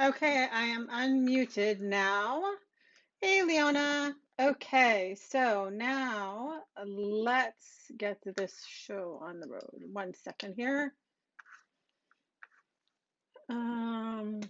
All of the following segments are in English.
Okay, I am unmuted now. Hey, Leona. Okay, so now let's get to this show on the road. 1 second here. Um,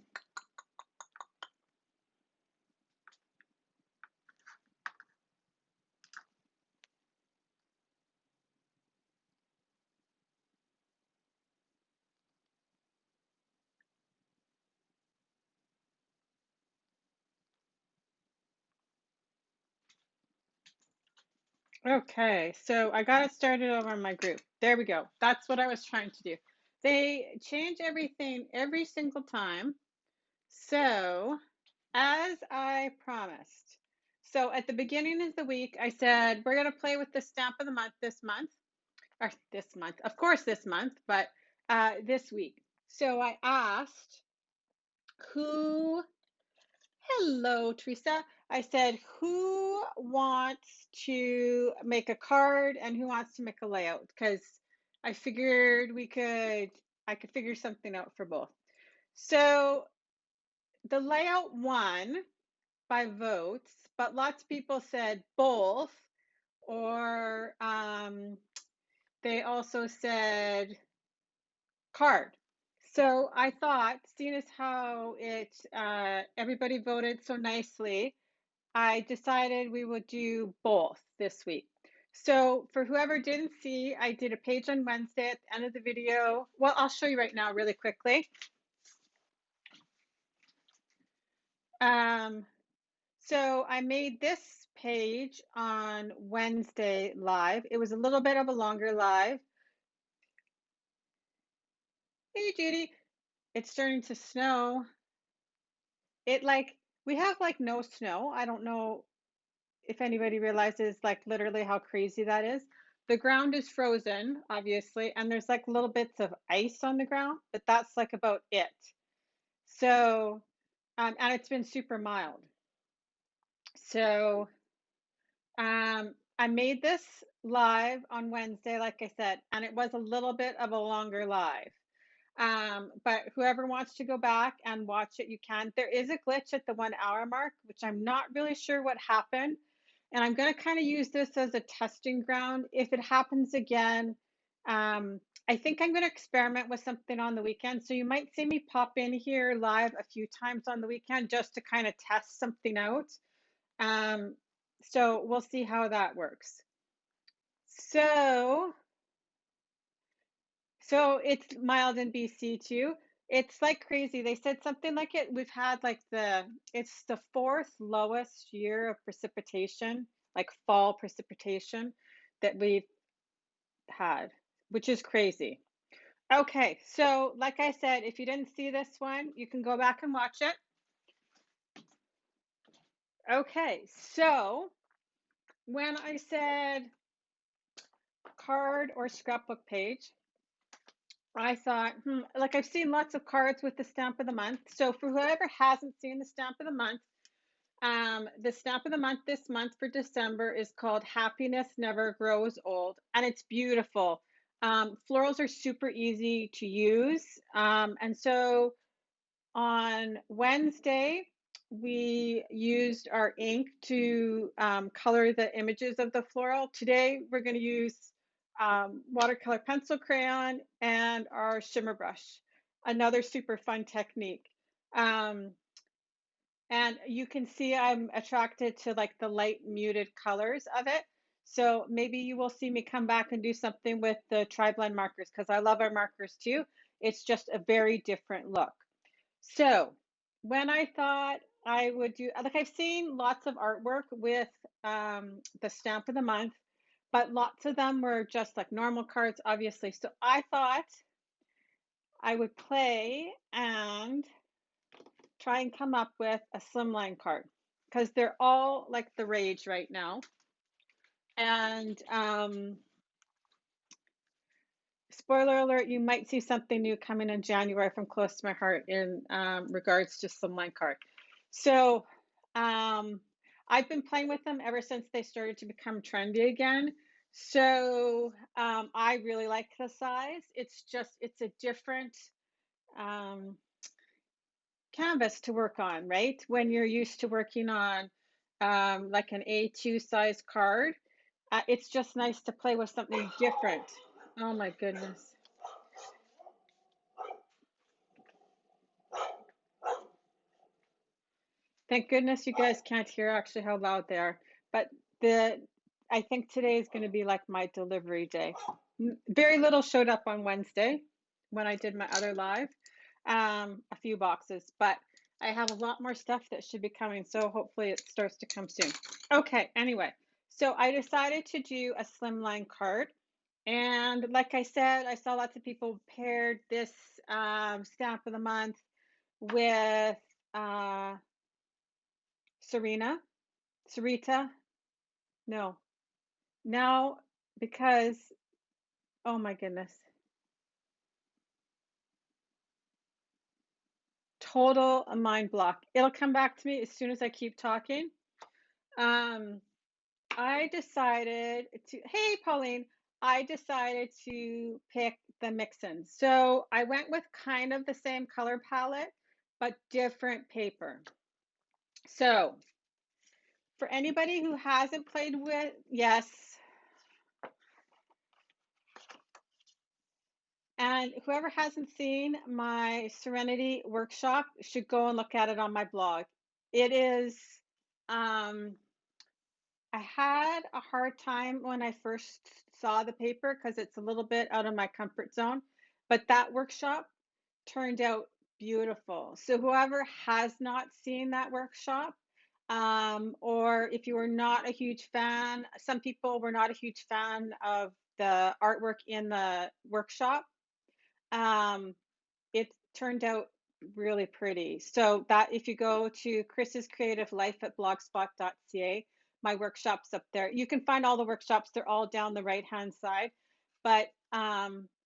okay, so I got it started over on my group. There we go. That's what I was trying to do. They change everything every single time. So, as I promised. So, at the beginning of the week, I said, we're going to play with the stamp of the month this month. Or this month, of course, this month, but this week. So I asked who, hello, Teresa. I said, who wants to make a card and who wants to make a layout? Because I figured I could figure something out for both. So the layout won by votes, but lots of people said both, or they also said card. So I thought, seeing as how everybody voted so nicely, I decided we would do both this week. So for whoever didn't see, I did a page on Wednesday at the end of the video. Well, I'll show you right now really quickly. Um, so I made this page on Wednesday live. It was a little bit of a longer live. Hey, Judy, it's starting to snow. We have like no snow. I don't know if anybody realizes like literally how crazy that is. The ground is frozen, obviously, and there's like little bits of ice on the ground, but that's like about it. So, and it's been super mild. So, I made this live on Wednesday, like I said, and it was a little bit of a longer live. But whoever wants to go back and watch it, you can. There is a glitch at the 1 hour mark, which I'm not really sure what happened. And I'm going to kind of use this as a testing ground. If it happens again, I think I'm going to experiment with something on the weekend. So you might see me pop in here live a few times on the weekend just to kind of test something out. Um, so we'll see how that works. So So it's mild in BC too. It's like crazy. They said something like we've had like it's the fourth lowest year of precipitation, like fall precipitation that we've had, which is crazy. Okay, so like I said, if you didn't see this one, you can go back and watch it. Okay, so when I said card or scrapbook page, I thought, like I've seen lots of cards with the stamp of the month. So for whoever hasn't seen the stamp of the stamp of the month this month for December is called Happiness Never Grows Old, and it's beautiful. Florals are super easy to use. And so on Wednesday, we used our ink to color the images of the floral. Today, we're going to use watercolor pencil crayon and our shimmer brush, another super fun technique. Um, and you can see I'm attracted to like the light muted colors of it. So maybe you will see me come back and do something with the tri-blend markers because I love our markers too. It's just a very different look. So when I thought I would do, like I've seen lots of artwork with the stamp of the month, but lots of them were just like normal cards, obviously. So I thought I would play and try and come up with a slimline card because they're all like the rage right now. And spoiler alert, you might see something new coming in January from close to my heart in regards to slimline card. So I've been playing with them ever since they started to become trendy again. So I really like the size. It's a different, um, canvas to work on, right? When you're used to working on like an A2 size card, it's just nice to play with something different. Oh my goodness. Thank goodness you guys can't hear actually how loud they are. But the I think today is going to be like my delivery day. Very little showed up on Wednesday when I did my other live, a few boxes, but I have a lot more stuff that should be coming, so hopefully it starts to come soon. Okay, anyway, so I decided to do a slimline card, and like I said, I saw lots of people paired this stamp of the month with uh, Serena, Sarita, no, now because oh my goodness, total a mind block. It'll come back to me as soon as I keep talking. Um, I decided to, hey, Pauline, I decided to pick the mix-ins. So I went with kind of the same color palette, but different paper. So for anybody who hasn't played with, yes, and whoever hasn't seen my Serenity workshop should go and look at it on my blog. It is, um, I had a hard time when I first saw the paper because it's a little bit out of my comfort zone, but that workshop turned out beautiful. So whoever has not seen that workshop, or if you were not a huge fan, some people were not a huge fan of the artwork in the workshop. Um, it turned out really pretty. So that if you go to Chris's Creative Life at blogspot.ca, my workshop's up there. You can find all the workshops. They're all down the right-hand side. But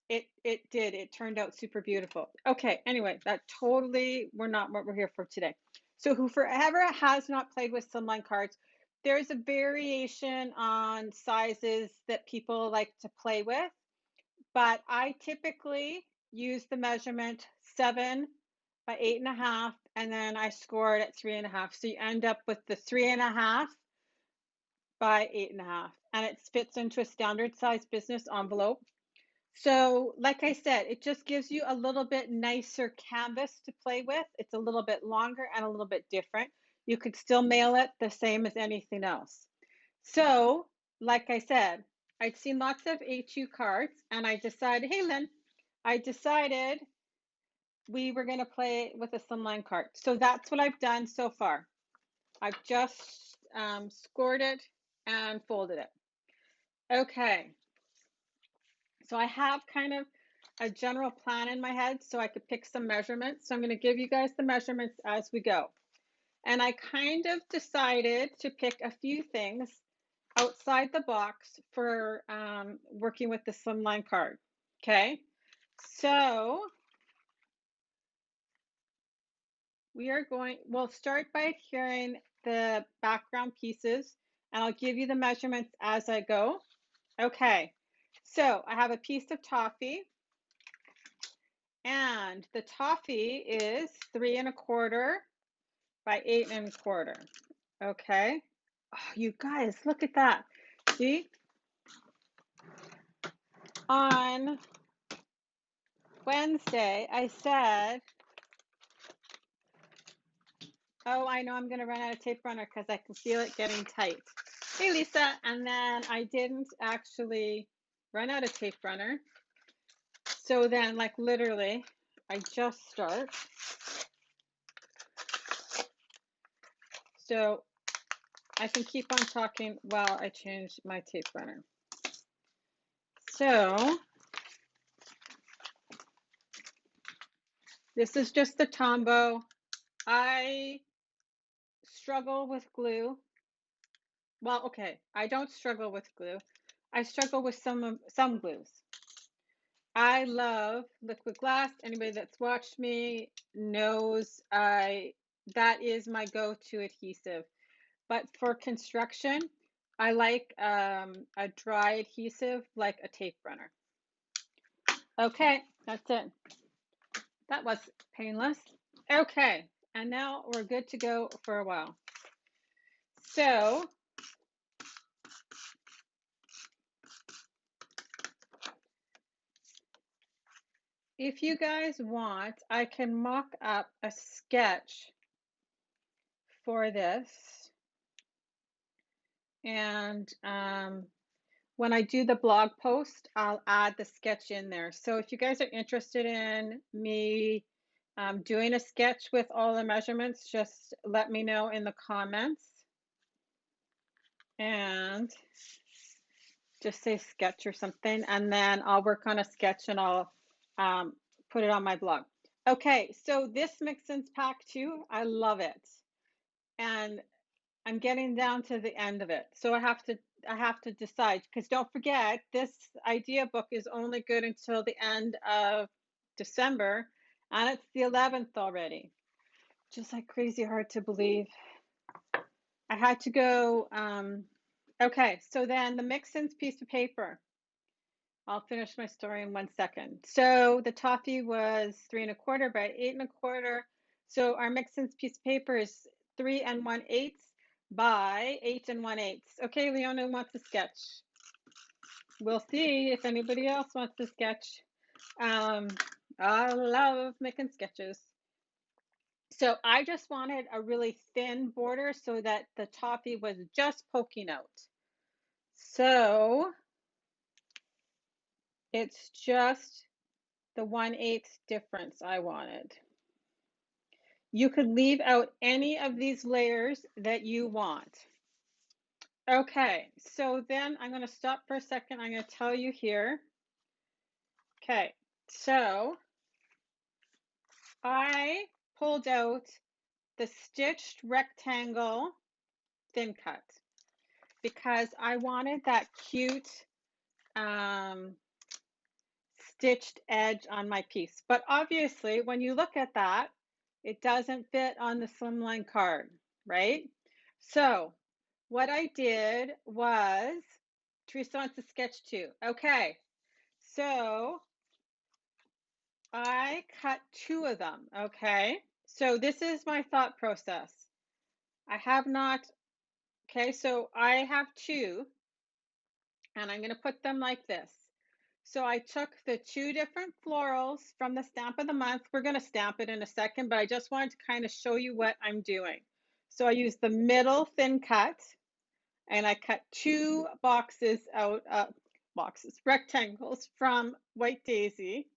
it turned out super beautiful. Okay, anyway, that totally we're not what we're here for today. So whoever has not played with slimline cards, there's a variation on sizes that people like to play with. But I typically use the measurement 7 by 8.5, and then I score it at 3.5. So you end up with the 3.5 by 8.5, and it fits into a standard size business envelope. So like I said, it just gives you a little bit nicer canvas to play with. It's a little bit longer and a little bit different. You could still mail it the same as anything else. So, like I said, I'd seen lots of A2 cards, and I decided, hey, Lynn, I decided we were going to play with a slimline card. So that's what I've done so far. I've just scored it and folded it. Okay. So I have kind of a general plan in my head so I could pick some measurements. So I'm going to give you guys the measurements as we go. And I kind of decided to pick a few things outside the box for working with the slimline card. Okay, so we'll start by adhering the background pieces, and I'll give you the measurements as I go. Okay, so I have a piece of toffee, and the toffee is 3.25 by 8.25. Okay, oh, you guys, look at that. See, on Wednesday, I said, oh, I know I'm going to run out of tape runner because I can feel it getting tight. Hey, Lisa. And then I didn't actually run out of tape runner. So then, like, literally, I just start. So I can keep on talking while I change my tape runner. So this is just the Tombow. I struggle with glue. Well, okay, I don't struggle with glue. I struggle with some glues. I love liquid glass. Anybody that's watched me knows that is my go-to adhesive. But for construction, I like a dry adhesive like a tape runner. Okay, that's it. That was painless. Okay, And now we're good to go for a while. So if you guys want, I can mock up a sketch for this. And when I do the blog post, I'll add the sketch in there. So if you guys are interested in me doing a sketch with all the measurements, just let me know in the comments. And just say sketch or something, and then I'll work on a sketch and I'll put it on my blog. Okay, so this Mix-Ins pack too, I love it. And I'm getting down to the end of it. So I have to decide, because don't forget, this idea book is only good until the end of December, and it's the 11th already. Just like crazy hard to believe. I had to go, okay, so then the Mix-Ins piece of paper. I'll finish my story in 1 second. So the toffee was 3 1/4 by 8 1/4. So our Mix-Ins piece of paper is 3 1/8 by 8 1/8. Okay, Leona wants a sketch. We'll see if anybody else wants to sketch. I love making sketches. So I just wanted a really thin border so that the toffee was just poking out. So it's just the 1/8 difference I wanted. You could leave out any of these layers that you want. Okay, so then I'm going to stop for a second. I'm going to tell you here. Okay, so I pulled out the stitched rectangle thin cut because I wanted that cute stitched edge on my piece. But obviously, when you look at that, it doesn't fit on the slimline card, right? So what I did was, Teresa wants to sketch too. Okay, so I cut 2 of them, okay? So this is my thought process. I have not, okay, so I have 2, and I'm gonna put them like this. So I took the 2 different florals from the stamp of the month. We're going to stamp it in a second, but I just wanted to kind of show you what I'm doing. So I used the middle thin cut, and I cut 2 boxes out, rectangles from White Daisy,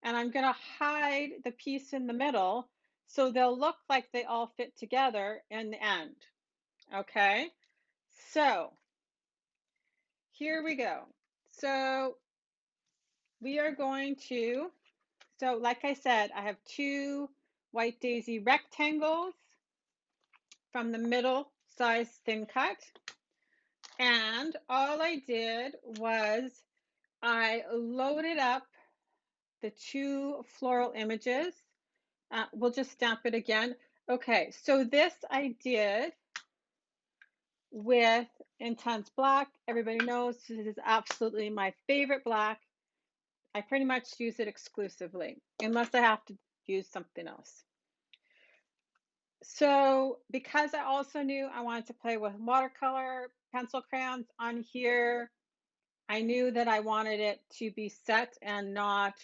and I'm going to hide the piece in the middle so they'll look like they all fit together in the end. Okay, so here we go. So we are going to, so like I said, I have 2 White Daisy rectangles from the middle size thin cut. And all I did was I loaded up the 2 floral images. We'll just stamp it again. Okay, so this I did with Intense Black. Everybody knows this is absolutely my favorite black. I pretty much use it exclusively, unless I have to use something else. So because I also knew I wanted to play with watercolor pencil crayons on here, I knew that I wanted it to be set and not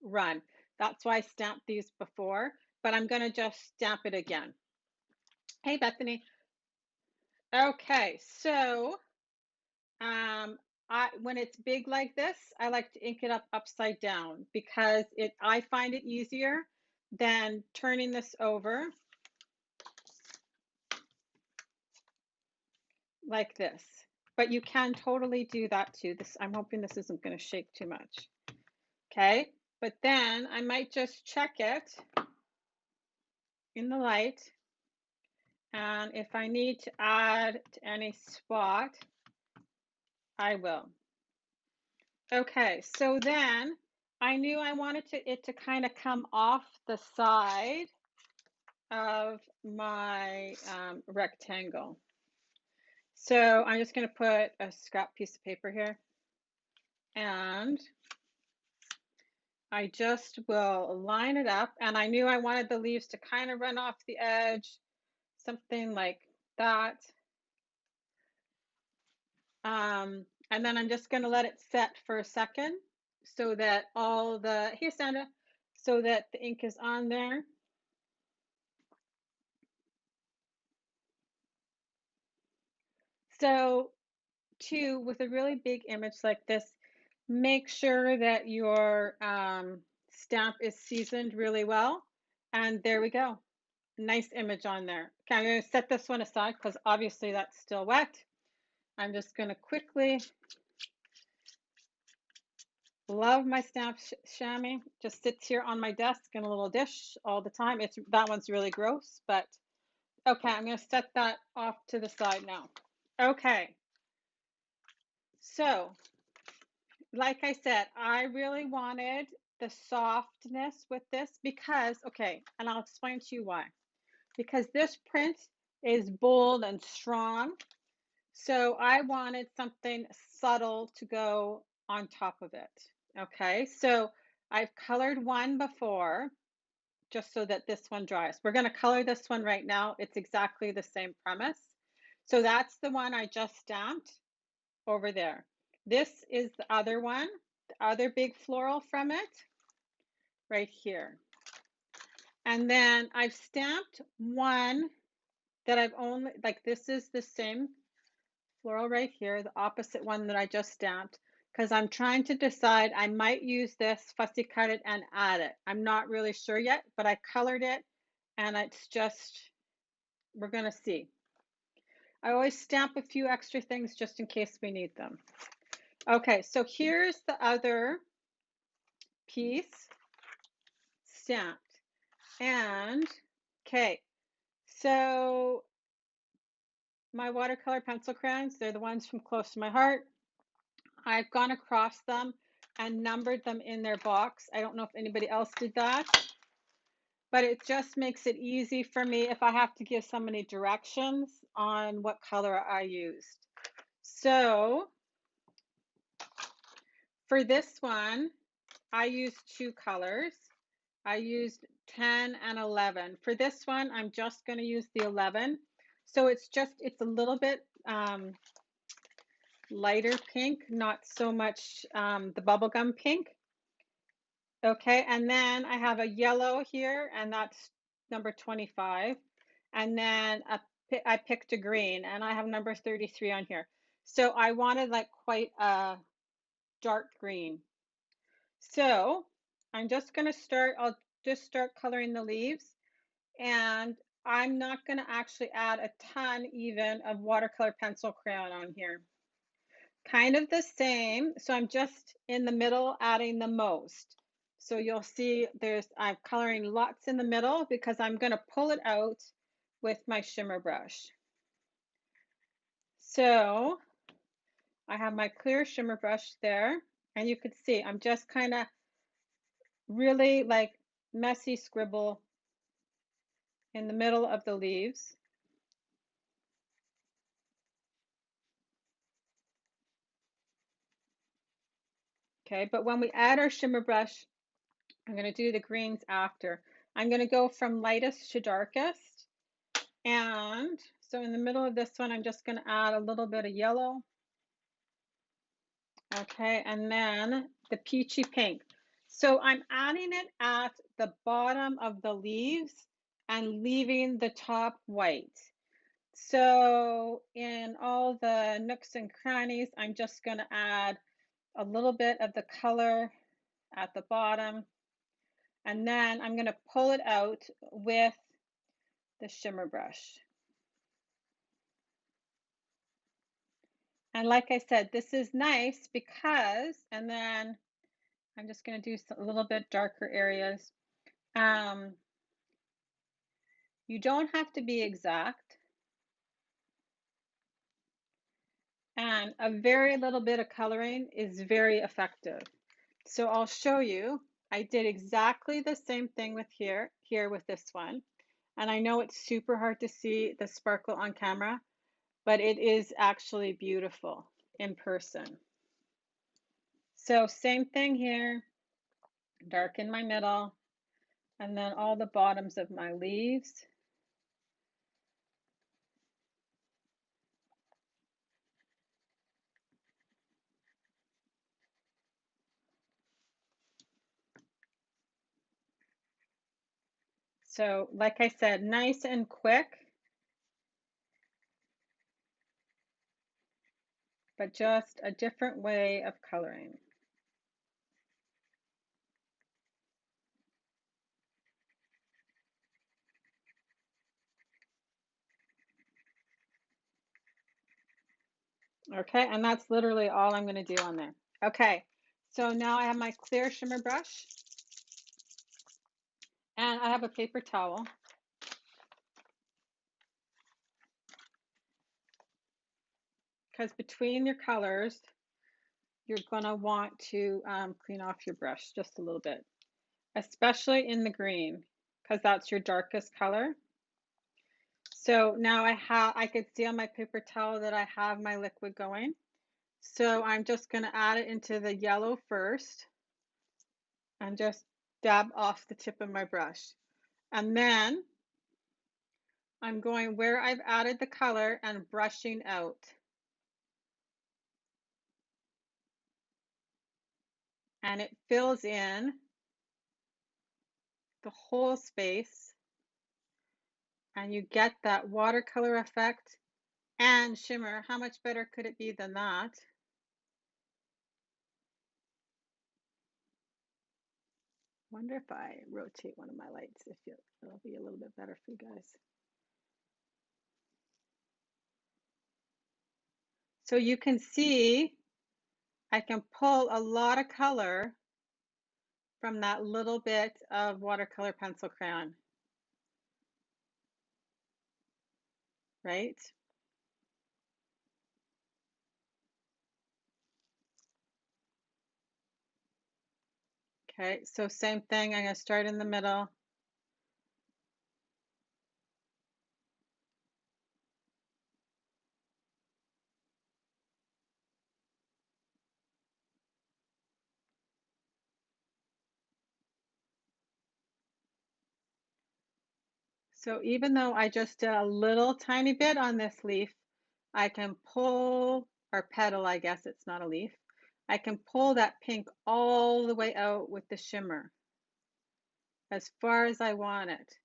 run. That's why I stamped these before, but I'm going to just stamp it again. Hey, Bethany. Okay, so when it's big like this, I like to ink it up upside down because I find it easier than turning this over like this. But you can totally do that too. I'm hoping this isn't going to shake too much. Okay, but then I might just check it in the light. And if I need to add to any spot, I will. Okay, so then I knew I wanted it to kind of come off the side of my rectangle. So I'm just going to put a scrap piece of paper here, and I just will line it up, and I knew I wanted the leaves to kind of run off the edge, something like that. And then I'm just going to let it set for a second so that all the, here, Sandra, so that the ink is on there. So, too, with a really big image like this, make sure that your stamp is seasoned really well. And there we go. Nice image on there. Okay, I'm going to set this one aside because obviously that's still wet. I'm just going to quickly, love my stamp chamois. Just sits here on my desk in a little dish all the time. That one's really gross, but okay, I'm going to set that off to the side now. Okay, so like I said, I really wanted the softness with this because, okay, and I'll explain to you why. Because this print is bold and strong, so I wanted something subtle to go on top of it. Okay, so I've colored one before just so that this one dries. We're going to color this one right now. It's exactly the same premise. So that's the one I just stamped over there. This is the other one, the other big floral from it, right here. And then I've stamped one that I've only, like this is the same floral right here, the opposite one that I just stamped, because I'm trying to decide, I might use this, fussy cut it, and add it. I'm not really sure yet, but I colored it, and it's just, we're gonna see. I always stamp a few extra things just in case we need them. Okay, so here's the other piece stamped. And, okay, so my watercolor pencil crayons, they're the ones from close to my heart. I've gone across them and numbered them in their box. I don't know if anybody else did that, but it just makes it easy for me if I have to give somebody directions on what color I used. So for this one, I used two colors. I used 10 and 11. For this one, I'm just going to use the 11. So it's a little bit lighter pink, not so much the bubblegum pink. Okay, and then I have a yellow here, and that's number 25. And then I picked a green, and I have number 33 on here. So I wanted like quite a dark green. So I'm just going to start, I'll just start coloring the leaves. And I'm not going to actually add a ton even of watercolor pencil crayon on here. Kind of the same. So I'm just in the middle adding the most. So you'll see I'm coloring lots in the middle because I'm going to pull it out with my shimmer brush. So I have my clear shimmer brush there, and you could see I'm just kind of really like messy scribble in the middle of the leaves. Okay, but when we add our shimmer brush, I'm going to do the greens after. I'm going to go from lightest to darkest. And so in the middle of this one, I'm just going to add a little bit of yellow. Okay, and then the peachy pink. So I'm adding it at the bottom of the leaves and leaving the top white. So in all the nooks and crannies, I'm just going to add a little bit of the color at the bottom. And then I'm going to pull it out with the shimmer brush. And like I said, this is nice because, and then I'm just going to do a little bit darker areas. You don't have to be exact. And a very little bit of coloring is very effective. So I'll show you. I did exactly the same thing with here with this one. And I know it's super hard to see the sparkle on camera, but it is actually beautiful in person. So same thing here. darken my middle, and then all the bottoms of my leaves. So, like I said, nice and quick, but just a different way of coloring. Okay, and that's literally all I'm going to do on there. Okay, so now I have my clear shimmer brush, and I have a paper towel. Because between your colors, you're going to want to clean off your brush just a little bit, especially in the green, because that's your darkest color. So now I could see on my paper towel that I have my liquid going. So I'm just going to add it into the yellow first and just dab off the tip of my brush. And then I'm going where I've added the color and brushing out. And it fills in the whole space, and you get that watercolor effect and shimmer. How much better could it be than that? Wonder if I rotate one of my lights, if it'll be a little bit better for you guys. So you can see I can pull a lot of color from that little bit of watercolor pencil crayon, right? Okay, so same thing, I'm going to start in the middle. So even though I just did a little tiny bit on this leaf, I can pull, or petal, I guess it's not a leaf. I can pull that pink all the way out with the shimmer as far as I want it.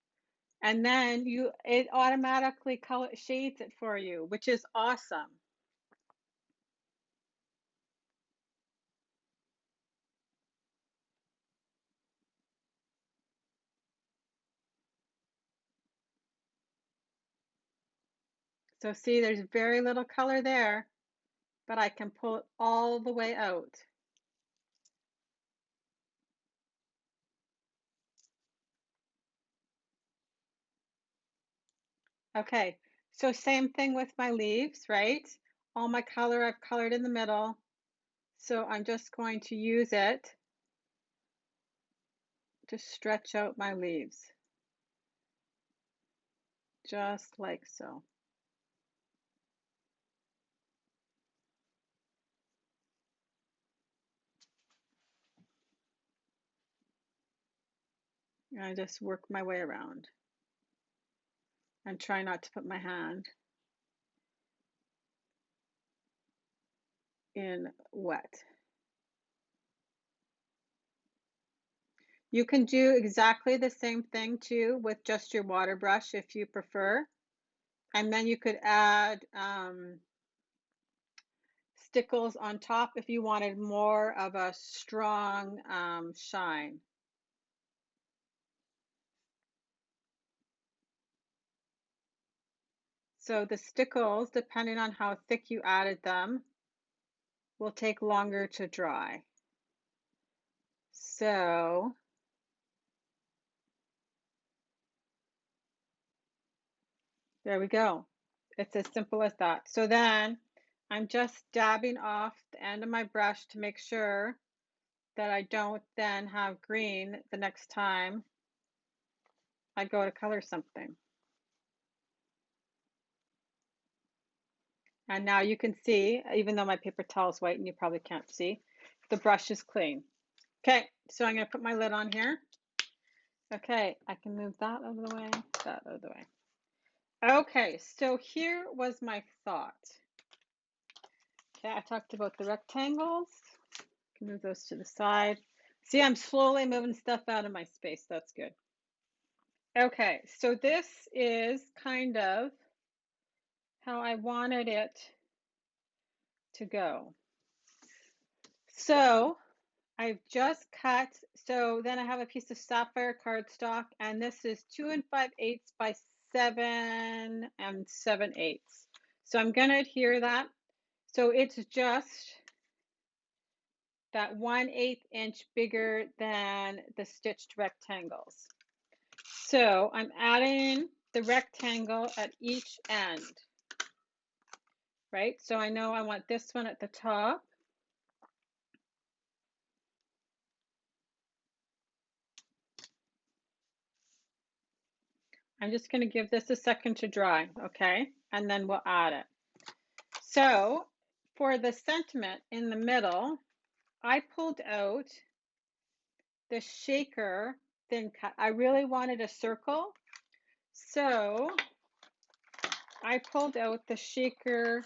And then it automatically shades it for you, which is awesome. So see, there's very little color there, but I can pull it all the way out. Okay, so same thing with my leaves, right? All my color I've colored in the middle. So I'm just going to use it to stretch out my leaves, just like so. And I just work my way around and try not to put my hand in wet. You can do exactly the same thing too with just your water brush if you prefer. And then you could add stickles on top if you wanted more of a strong shine. So the stickles, depending on how thick you added them, will take longer to dry. So there we go. It's as simple as that. So then I'm just dabbing off the end of my brush to make sure that I don't then have green the next time I go to color something. And now you can see, even though my paper towel is white and you probably can't see, the brush is clean. Okay, So I'm going to put my lid on here. Okay, I can move that out of the way, that out of the way. Okay, so here was my thought. Okay, I talked about the rectangles. I can move those to the side. See, I'm slowly moving stuff out of my space. That's good. Okay, so this is kind of how I wanted it to go. So I've just cut, so then I have a piece of sapphire cardstock, and this is 2 5/8 by 7 7/8. So I'm going to adhere that. So it's just that 1/8 inch bigger than the stitched rectangles. So I'm adding the rectangle at each end, right? So I know I want this one at the top. I'm just going to give this a second to dry, okay? And then we'll add it. So for the sentiment in the middle, I pulled out the shaker thin cut. I really wanted a circle, so I pulled out the shaker,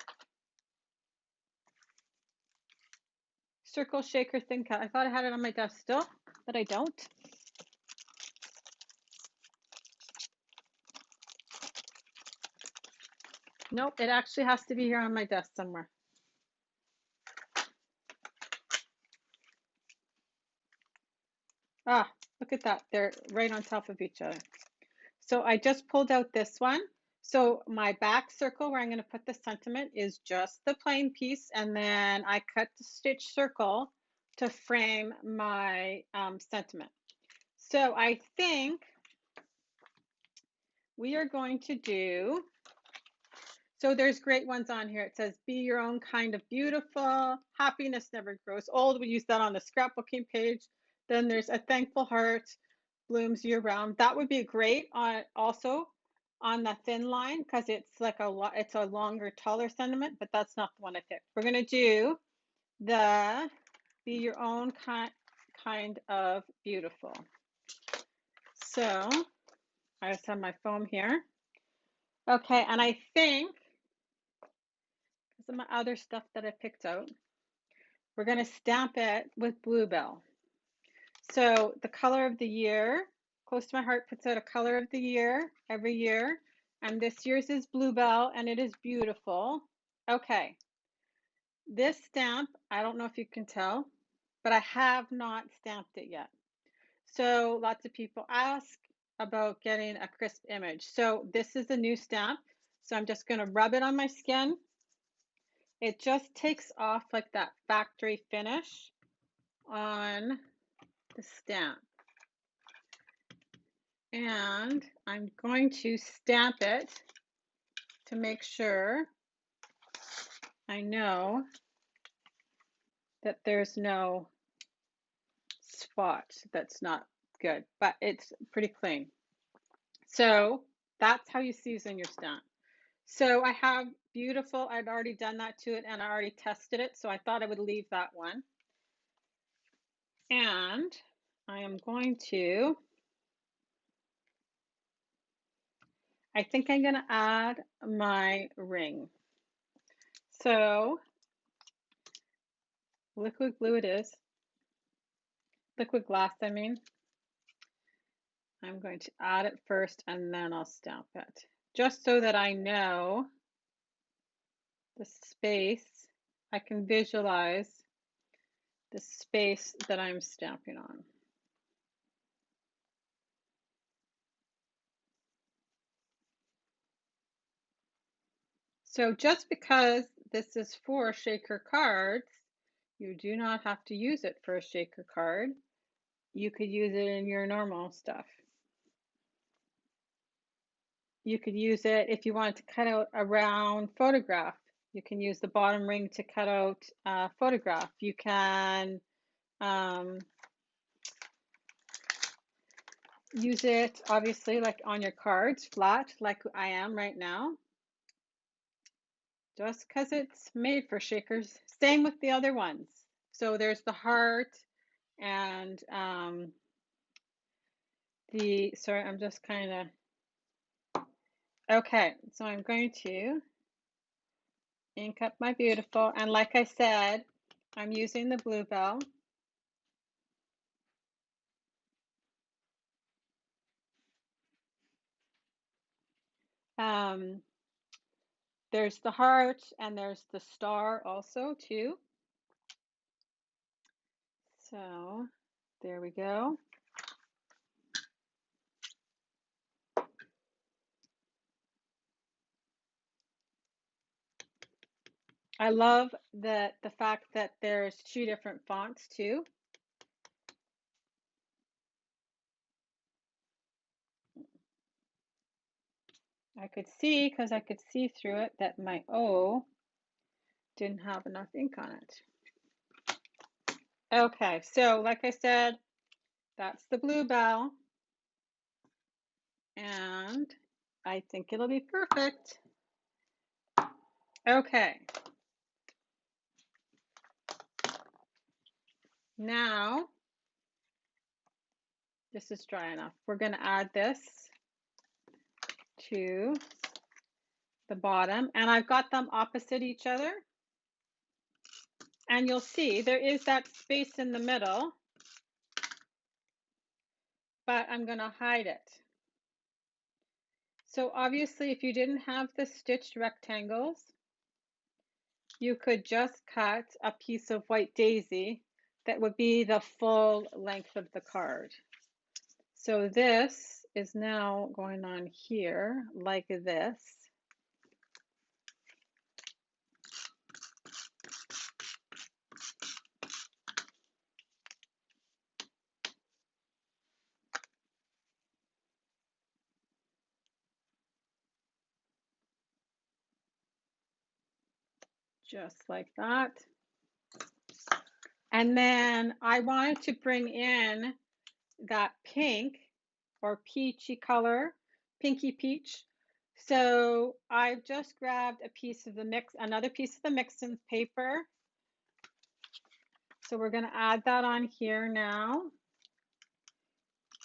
circle shaker thin cut. I thought I had it on my desk still, but I don't. Nope, it actually has to be here on my desk somewhere. Ah, look at that. They're right on top of each other. So I just pulled out this one. So my back circle where I'm going to put the sentiment is just the plain piece, and then I cut the stitch circle to frame my sentiment. So I think we are going to do, so there's great ones on here. It says, be your own kind of beautiful, happiness never grows old. We use that on the scrapbooking page. Then there's a thankful heart, blooms year round. That would be great on also on the thin line because it's like it's a longer, taller sentiment, but that's not the one I picked. We're gonna do the be your own kind of beautiful. So I just have my foam here. Okay, and I think because of my other stuff that I picked out, we're gonna stamp it with Bluebell. So the color of the year, Close to My Heart puts out a color of the year every year. And this year's is Bluebell, and it is beautiful. Okay. This stamp, I don't know if you can tell, but I have not stamped it yet. So lots of people ask about getting a crisp image. So this is a new stamp. So I'm just going to rub it on my skin. It just takes off like that factory finish on the stamp. And I'm going to stamp it to make sure I know that there's no spot that's not good, but it's pretty clean. So that's how you season your stamp. So I have beautiful, I'd already done that to it and I already tested it, so I thought I would leave that one. And I am going to, I think I'm going to add my ring. So liquid glue it is. Liquid glass, I mean. I'm going to add it first and then I'll stamp it. Just so that I know the space, I can visualize the space that I'm stamping on. So just because this is for shaker cards, you do not have to use it for a shaker card. You could use it in your normal stuff. You could use it if you wanted to cut out a round photograph. You can use the bottom ring to cut out a photograph. You can use it obviously like on your cards, flat, like I am right now. Just because it's made for shakers. Same with the other ones. So there's the heart, And sorry, I'm just kind of, okay, so I'm going to ink up my beautiful, and like I said, I'm using the Bluebell. There's the heart and there's the star also too. So there we go. I love the fact that there's two different fonts too. I could see, because I could see through it, that my O didn't have enough ink on it. Okay, so like I said, that's the Bluebell, and I think it'll be perfect. Okay. Now, this is dry enough. We're going to add this to the bottom, and I've got them opposite each other. And you'll see there is that space in the middle, but I'm going to hide it. So obviously, if you didn't have the stitched rectangles, you could just cut a piece of white daisy that would be the full length of the card. So this is now going on here like this. Just like that. And then I wanted to bring in that pink or peachy color, pinky peach. So I've just grabbed a piece of the mix, another piece of the mix-in paper. So we're going to add that on here now.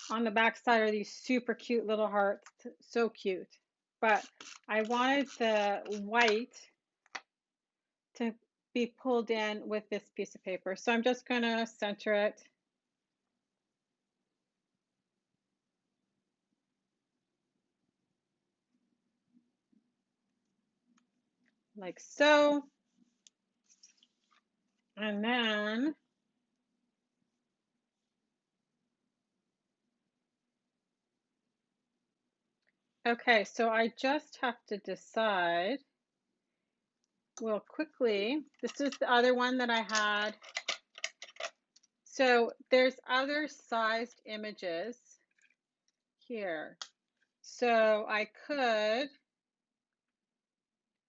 On the back side are these super cute little hearts, so cute. But I wanted the white to be pulled in with this piece of paper. So I'm just going to center it. Like so. And then okay, so I just have to decide, well, quickly, this is the other one that I had. So there's other sized images here. So I could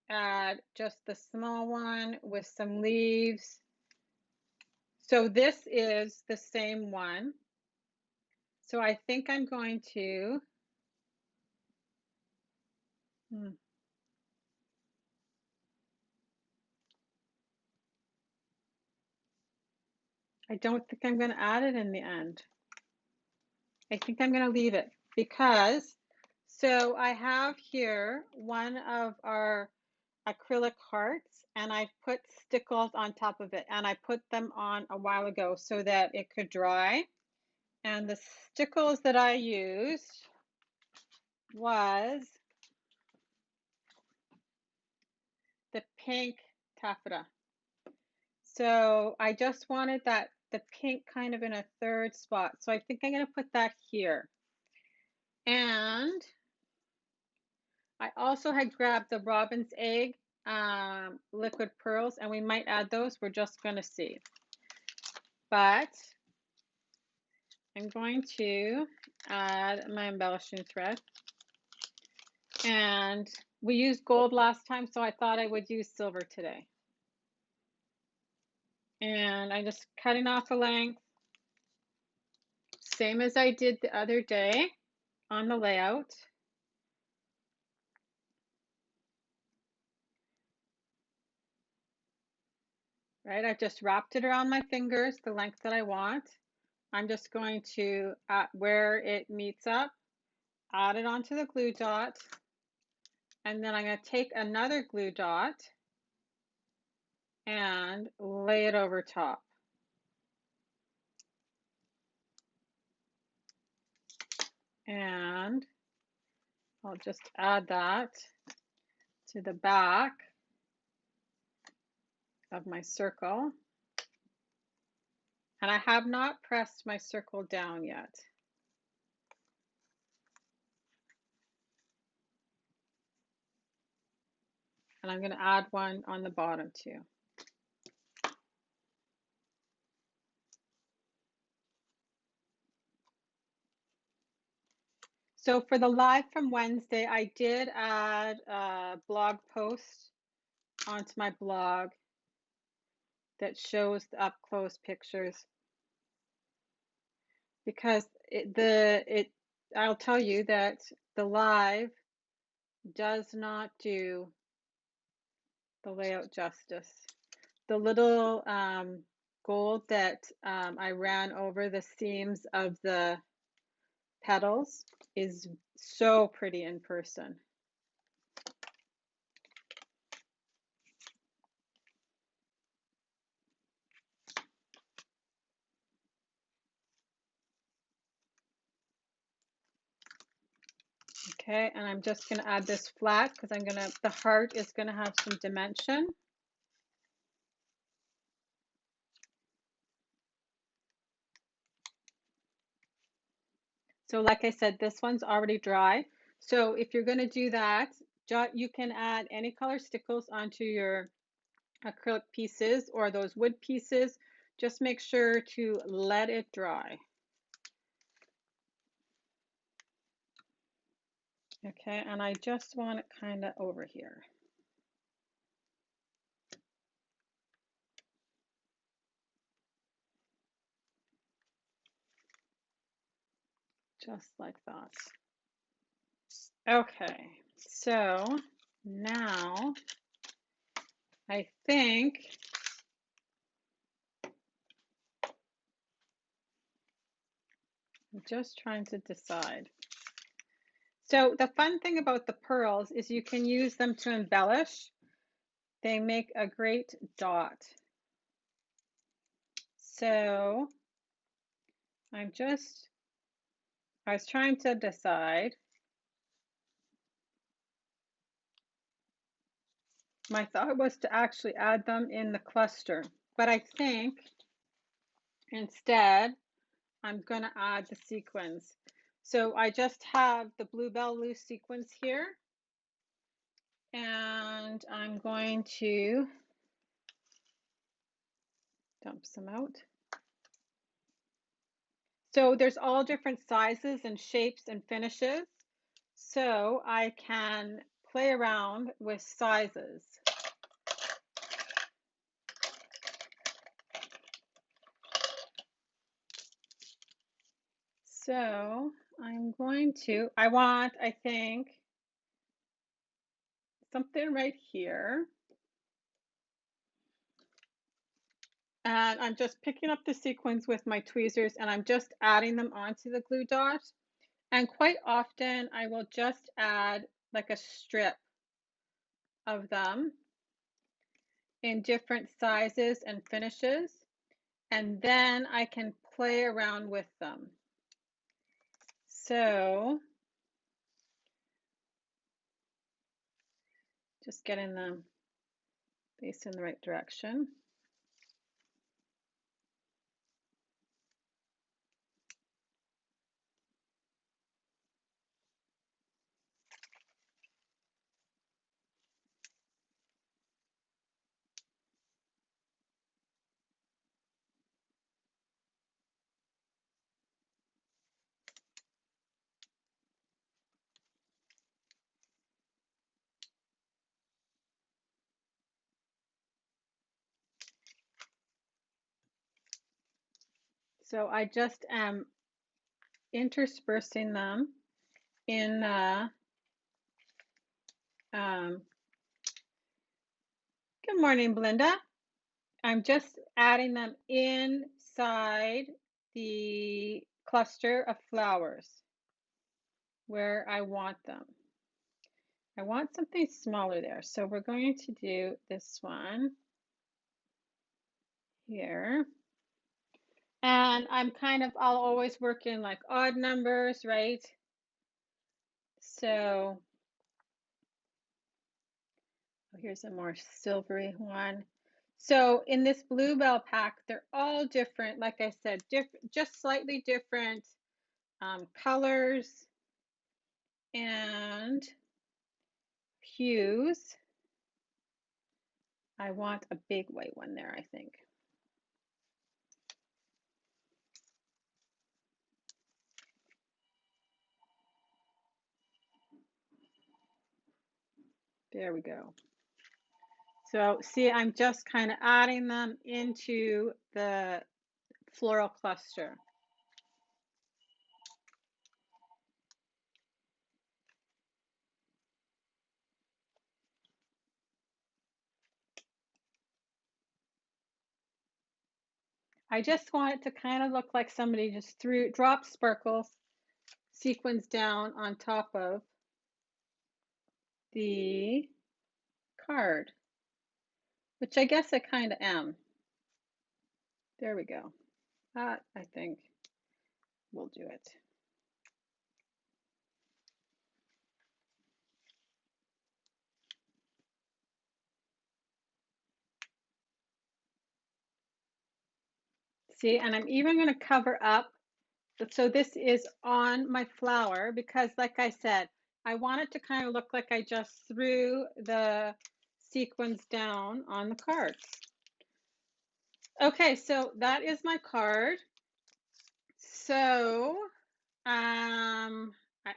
add just the small one with some leaves. So this is the same one. So I think I'm going to, I don't think I'm going to add it in the end. I think I'm going to leave it because, so I have here one of our acrylic hearts and I put stickles on top of it, and I put them on a while ago so that it could dry. And the stickles that I used was the pink taffeta. So I just wanted that, the pink kind of in a third spot. So I think I'm going to put that here. And I also had grabbed the robin's egg liquid pearls, and we might add those. We're just going to see. But I'm going to add my embellishing thread. And we used gold last time, so I thought I would use silver today. And I'm just cutting off a length, same as I did the other day on the layout. Right, I've just wrapped it around my fingers the length that I want. I'm just going to, where it meets up, add it onto the glue dot, and then I'm going to take another glue dot and lay it over top. And I'll just add that to the back of my circle. And I have not pressed my circle down yet. And I'm going to add one on the bottom too. So for the live from Wednesday, I did add a blog post onto my blog that shows the up close pictures, because I'll tell you that the live does not do the layout justice. The little gold that I ran over the seams of the petals is so pretty in person. Okay, and I'm just going to add this flat because the heart is going to have some dimension. So like I said, this one's already dry. So if you're going to do that, you can add any color stickles onto your acrylic pieces or those wood pieces. Just make sure to let it dry. Okay, and I just want it kind of over here. Just like that. Okay, so now I think I'm just trying to decide. So the fun thing about the pearls is you can use them to embellish. They make a great dot. So I was trying to decide. My thought was to actually add them in the cluster, but I think instead I'm going to add the sequins. So I just have the Bluebell loose sequins here, and I'm going to dump some out. So there's all different sizes and shapes and finishes, so I can play around with sizes. So I think, something right here. And I'm just picking up the sequins with my tweezers and I'm just adding them onto the glue dot. And quite often I will just add like a strip of them in different sizes and finishes. And then I can play around with them. So just getting them based in the right direction. So I just am interspersing them in good morning, Belinda. I'm just adding them inside the cluster of flowers where I want them. I want something smaller there. So we're going to do this one here. And I'll always work in like odd numbers, right? So here's a more silvery one. So in this bluebell pack, they're all different. Like I said, just slightly different colors and hues. I want a big white one there, I think. There we go. So see, I'm just kind of adding them into the floral cluster. I just want it to kind of look like somebody just dropped sparkles, sequins down on top of the card, which I guess I kind of am. There we go. That, I think, will do it. See, and I'm even going to cover up. So this is on my flower because, like I said, I want it to kind of look like I just threw the sequins down on the cards. Okay, so that is my card. So I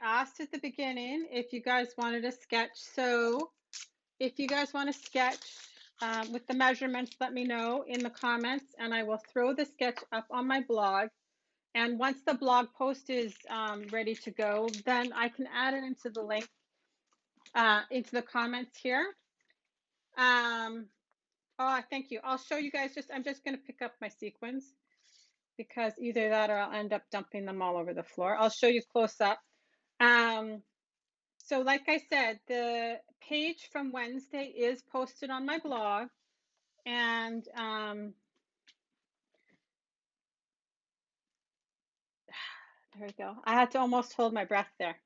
asked at the beginning if you guys wanted a sketch. So if you guys want to sketch with the measurements, let me know in the comments and I will throw the sketch up on my blog. And once the blog post is ready to go, then I can add it into the link, into the comments here. Oh, thank you. I'll show you guys I'm just going to pick up my sequins because either that or I'll end up dumping them all over the floor. I'll show you close up. So like I said, the page from Wednesday is posted on my blog and there we go. I had to almost hold my breath there.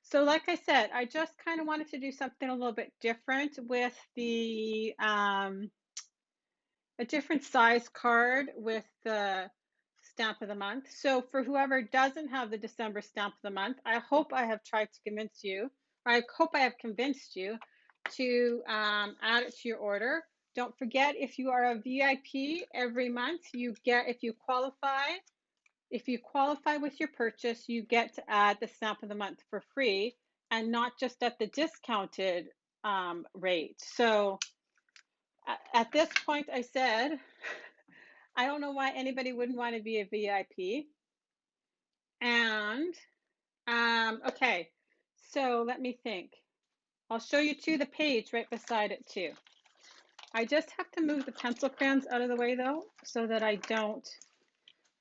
So like I said, I just kind of wanted to do something a little bit different with the a different size card with the stamp of the month. So for whoever doesn't have the December stamp of the month, I hope I have tried to convince you, or I hope I have convinced you to add it to your order. Don't forget, if you are a VIP every month, you get, if you qualify with your purchase, you get to add the stamp of the month for free and not just at the discounted rate. So at this point, I said, I don't know why anybody wouldn't want to be a VIP. And okay, so let me think. I'll show you too the page right beside it too. I just have to move the pencil crayons out of the way though, so that I don't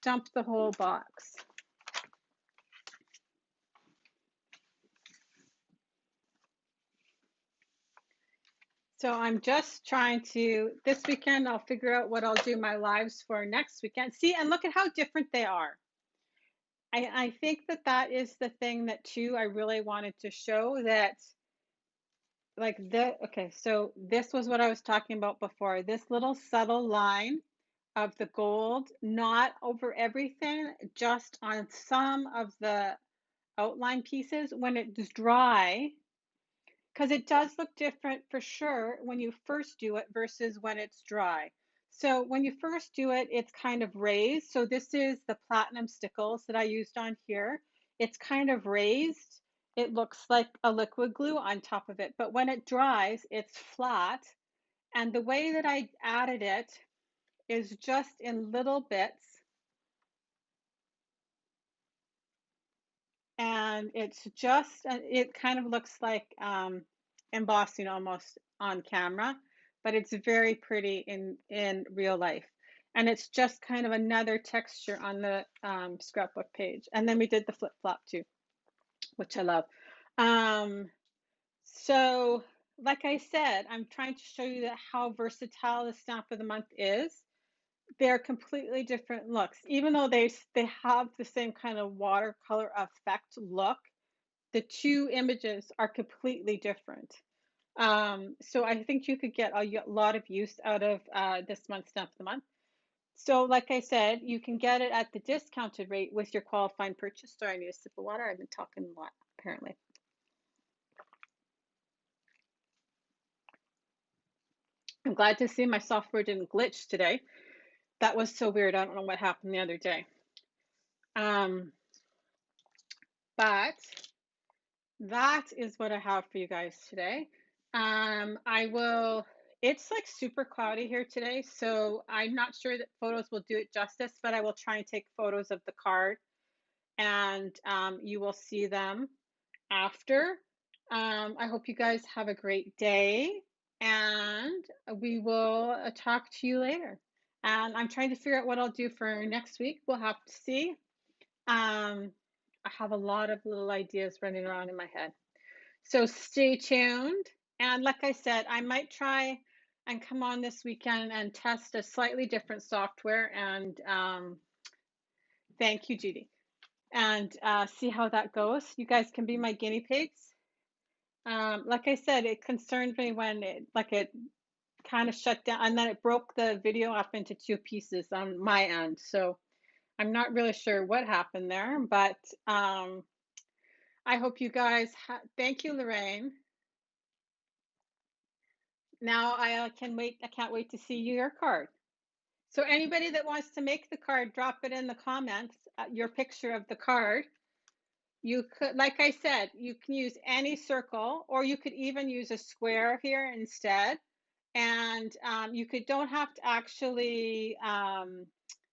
dump the whole box. So I'm just trying to, this weekend, I'll figure out what I'll do my lives for next weekend. See, and look at how different they are. I think that is the thing that too, I really wanted to show that like okay, so this was what I was talking about before. This little subtle line of the gold, not over everything, just on some of the outline pieces when it's dry, because it does look different for sure when you first do it versus when it's dry. So when you first do it, it's kind of raised. So this is the platinum stickles that I used on here. It's kind of raised. It looks like a liquid glue on top of it. But when it dries, it's flat. And the way that I added it is just in little bits. And it's just, it kind of looks like embossing almost on camera, but it's very pretty in real life. And it's just kind of another texture on the scrapbook page. And then we did the flip flop too, which I love. Um, so, like I said, I'm trying to show you that how versatile the stamp of the month is. They're completely different looks, even though they have the same kind of watercolor effect look. The two images are completely different. So I think you could get a lot of use out of this month's stamp of the month. So, like I said, you can get it at the discounted rate with your qualifying purchase. Sorry, I need a sip of water. I've been talking a lot, apparently. I'm glad to see my software didn't glitch today. That was so weird. I don't know what happened the other day. Um, but that is what I have for you guys today. I will, it's like super cloudy here today, so I'm not sure that photos will do it justice, but I will try and take photos of the card and you will see them after. I hope you guys have a great day and we will talk to you later. And I'm trying to figure out what I'll do for next week. We'll have to see. I have a lot of little ideas running around in my head. So stay tuned. And like I said, I might try and come on this weekend and test a slightly different software. And thank you, Judy. And see how that goes. You guys can be my guinea pigs. Like I said, it concerned me when it kind of shut down and then it broke the video up into two pieces on my end. So I'm not really sure what happened there, but I hope you guys, thank you, Lorraine. Now I can wait. I can't wait to see your card. So anybody that wants to make the card, drop it in the comments, your picture of the card. You could, like I said, you can use any circle, or you could even use a square here instead. And you don't have to actually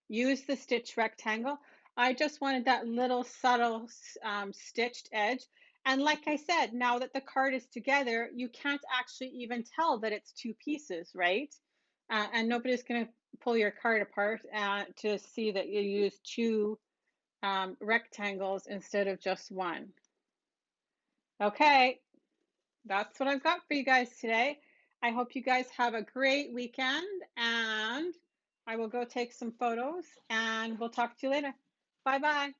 use the stitch rectangle. I just wanted that little subtle stitched edge. And like I said, now that the card is together, you can't actually even tell that it's two pieces, right? And nobody's going to pull your card apart to see that you use two rectangles instead of just one. Okay, that's what I've got for you guys today. I hope you guys have a great weekend and I will go take some photos and we'll talk to you later. Bye bye.